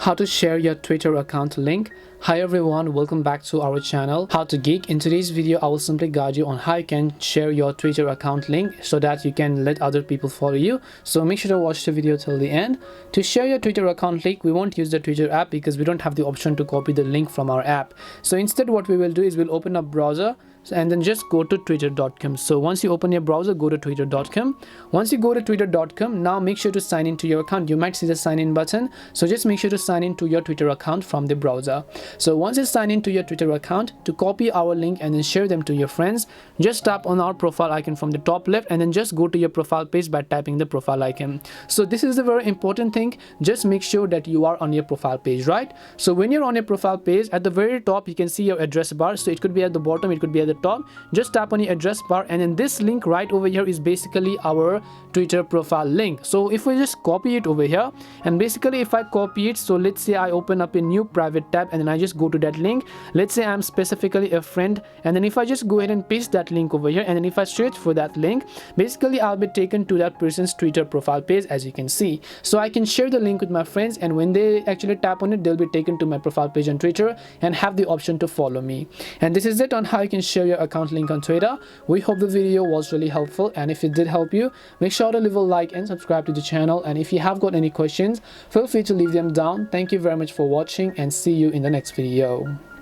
how to share your Twitter account link. Hi everyone, welcome back to our channel How to Geek. In today's video I will simply guide you on how you can share your Twitter account link so that you can let other people follow you. So make sure to watch the video till the end. To share your Twitter account link, we won't use the Twitter app because we don't have the option to copy the link from our app. So instead what we will do is we'll open up browser and then just go to twitter.com. so once you open your browser, go to twitter.com. once you go to twitter.com, now make sure to sign into your account. You might see the sign in button, so just make sure to sign into your Twitter account from the browser. So once you sign into your Twitter account, to copy our link and then share them to your friends, just tap on our profile icon from the top left and then just go to your profile page by tapping the profile icon. So this is the very important thing. Just make sure that you are on your profile page, right? So when you're on your profile page, at the very top you can see your address bar. So it could be at the bottom, it could be at the top. Just tap on your address bar and then this link right over here is basically our Twitter profile link. So if we just copy it over here, and basically if I copy it, so let's say I open up a new private tab and then I just go to that link. Let's say I'm specifically a friend, and then if I just go ahead and paste that link over here and then if I search for that link, basically I'll be taken to that person's Twitter profile page, as you can see. So I can share the link with my friends, and when they actually tap on it, they'll be taken to my profile page on Twitter and have the option to follow me. And this is it on how you can share your account link on Twitter. We hope the video was really helpful, and if it did help you, make sure to leave a like and subscribe to the channel. And if you have got any questions, feel free to leave them down. Thank you very much for watching and see you in the next video.